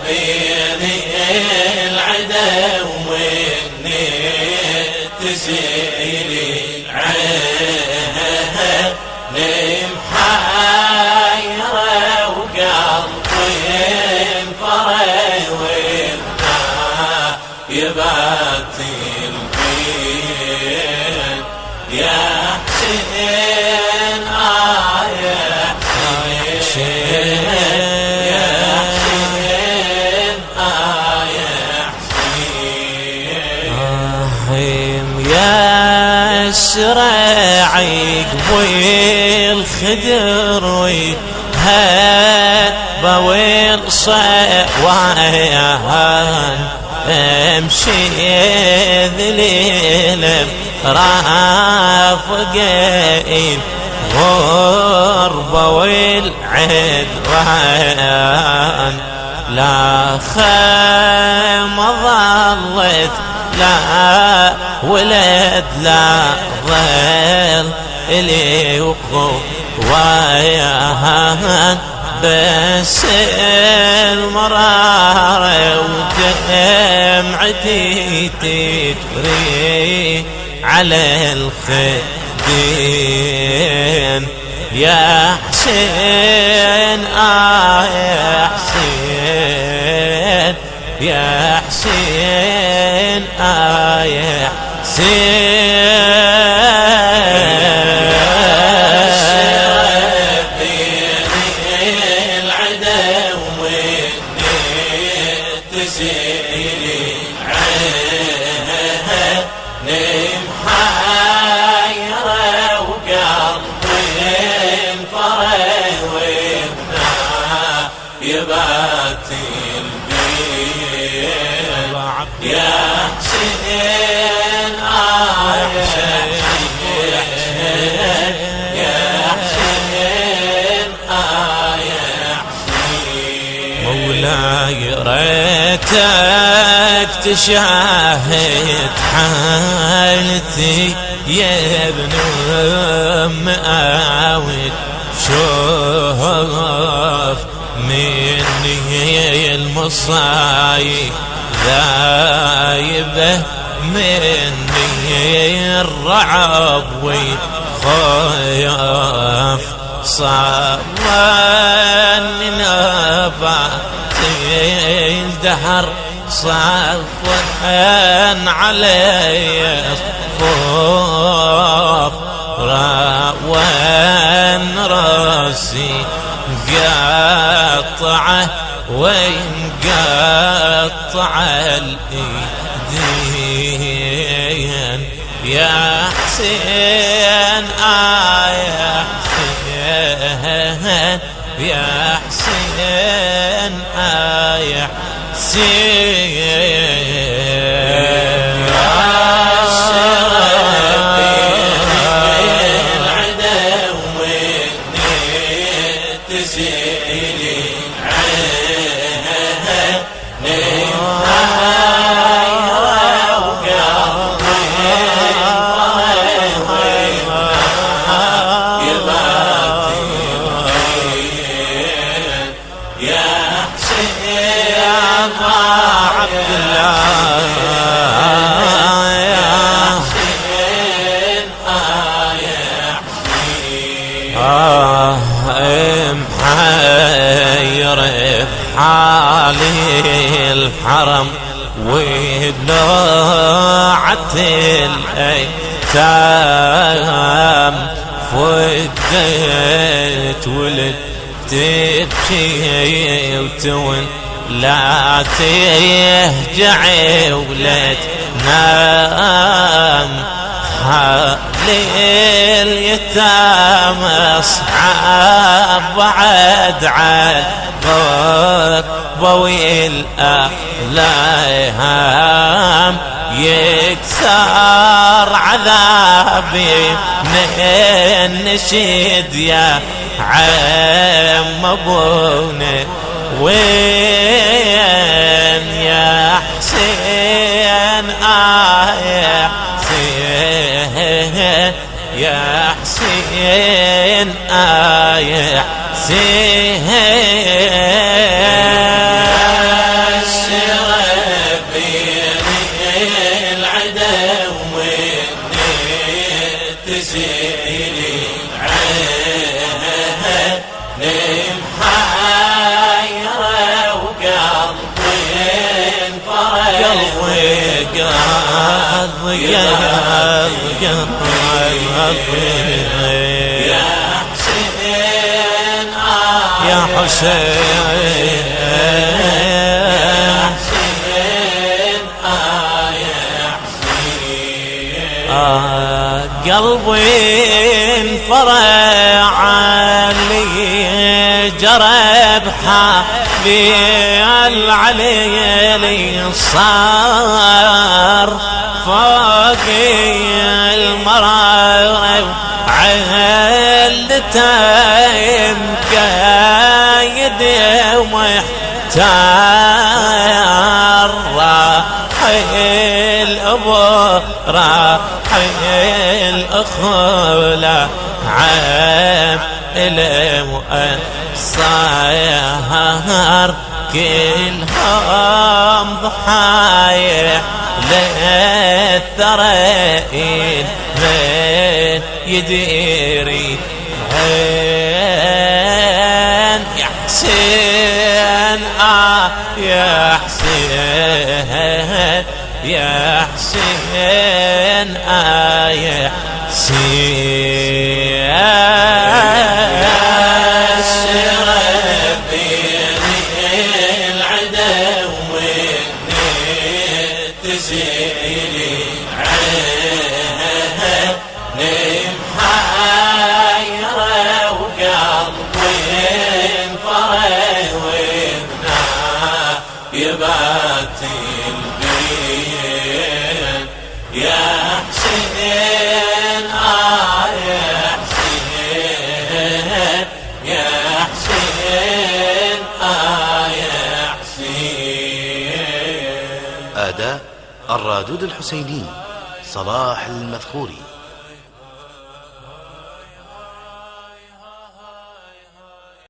بين العدا ومني تزيلي عيني محيرة وقلبي انفرى وابنى يبات البين يا حسين يا حسين يا حسين يا شرعي قبي الخدر وهبة والصوان امشي ذليل رافقين غربة والعدوان لا خيمة ظلت لا ولد لا ظل إلي وقواياهان بس المرارة ودمعتي تجري على الخدين يا حسين يا حسين يا حسين يا حسين العدا ومني تزيلي عيني محيرة وقلبي انفرى وابنى يبات البين يا حسين يا حسين يا حسين يا حسين مولاي ريتك تشاهد حالتي يا ابن مآوي شوف مني المصايب ذايبه مني الرعب وخايف صواني نبات الدهر صفوان علي صفوف راوان راسي قطعه وينقطع الايدين يا حسين يا حسين يا حسين يا حسين العدا ومني تزيلي محير بحالي الحرم وبلوعة الأيتام فديت ولد تبكي وتون لا تهجعي ولد نام حالي اليتامى صعب بعد عالضر بويل الأحلام يكسر عذابي من النشيد يا عم ابونا وين يا حسين يا حسين يا حسين يا حسين يا حسين يا حسين قلبي انفرع علي جرب حالي العليلي صار فوقي المرار علتين قايد ومحتار راحي الأبو راحي الأخوة عام المؤسر كلهم ضحايا للثرائين من يديري عين يا حسين يا حسين يا حسين يا حسين تزيلي عيني محيرة وقلبي انفرد وابنا يبات البين يا حسين يا حسين يا حسين يا حسين. أداء الرادود الحسيني صلاح المذخوري.